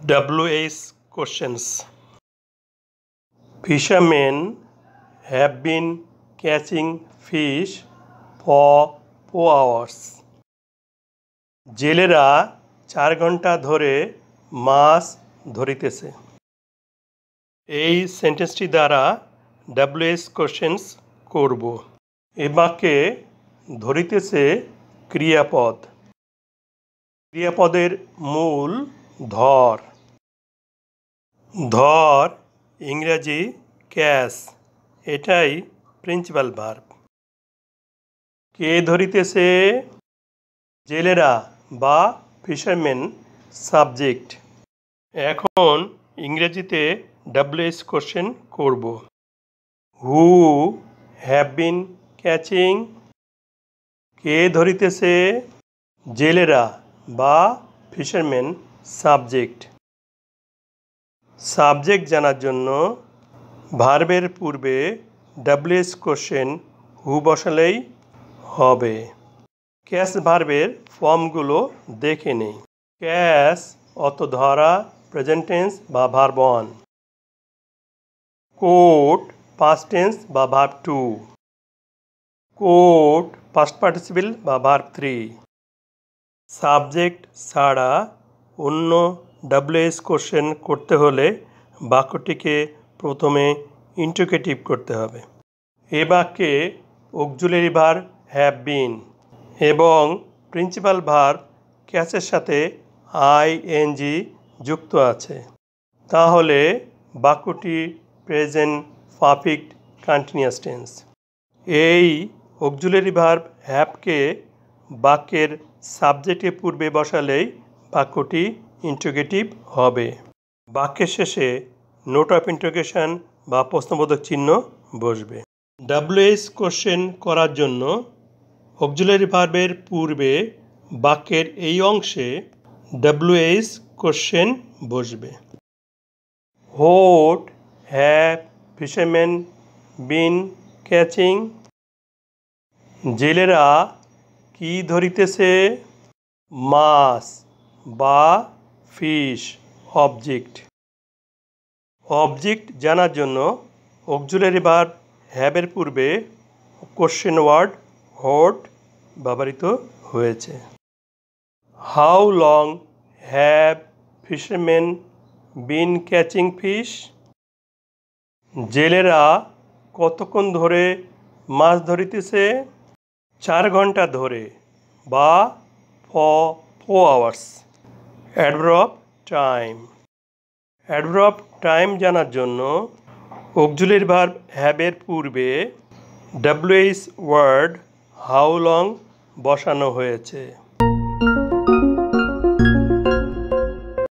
WH questions. Fishermen have been catching fish for 4 hours. জেলেরা 4 ঘন্টা ধরে মাছ ধরিতেছে। এই সেন্টেন্সটি দ্বারা WH কোশ্চেন্স করব। এ বাক্যে ধরিতেছে ক্রিয়াপদ। ক্রিয়াপদের মূল ধর। ধর ইংরেজি ক্যাচ, এটাই প্রিন্সিপাল ভার্ব। কে ধরিতেছে? জেলেরা বা ফিশারম্যান সাবজেক্ট। এখন ইংরেজিতে WH কোশ্চেন করব। Who have been catching? কে ধরিতেছে? জেলেরা বা ফিশারম্যান সাবজেক্ট। সাবজেক্ট জানার জন্য ভার্বের পূর্বে WH কোশ্চেন হু বসালেই হবে। ক্যাচ ভার্বের ফর্মগুলো দেখে নেই। ক্যাচ অত ধরা, প্রেজেন্ট টেন্স বা ভার্ব 1। কোট পাস্ট টেন্স বা ভার্ব 2। কোট পাস্ট পার্টিসিপল বা ভার্ব 3। সাবজেক্ট ছাড়া অন্য WH কোশ্চেন করতে হলে বাক্যটিকে প্রথমে ইন্টিগ্রেটিভ করতে হবে। এ বাক্যে অক্সিলারি ভার্ব হ্যাভ বিন এবং প্রিন্সিপাল ভার্ব ক্যাচের সাথে ING যুক্ত আছে। তাহলে বাক্যটি প্রেজেন্ট পারফেক্ট কন্টিনিউয়াস টেন্স। এই অক্সিলারি ভার্ব হ্যাভকে বাক্যের সাবজেক্টের পূর্বে বসালেই বাক্যটি ইন্টিগ্রেটিভ হবে। বাক্যের শেষে নোট অফ ইন্টারোগেশন বা প্রশ্নবোধক চিহ্ন বসবে। WH কোশ্চেন করার জন্য অক্সিলারি ভার্বের পূর্বে বাক্যের এই অংশে WH কোশ্চেন বসবে। What have fisherman been catching? জেলেরা কি ধরিতেছে? মাছ বা ফিশ অবজেক্ট। অবজেক্ট জানার জন্য অক্সিলারি ভার্ব হ্যাভের পূর্বে কোশ্চেন ওয়ার্ড হোয়াট ব্যবহৃত হয়েছে। How long have fisherman been catching fish? জেলেরা কতক্ষণ ধরে মাছ ধরিতেছে? 4 ঘন্টা ধরে বা for 4 hours। Adverb time. Adverb time জানার জন্য অক্সিলারি ভার্ব হ্যাভের পূর্বে WH ওয়ার্ড হাউ লং বসানো হয়েছে।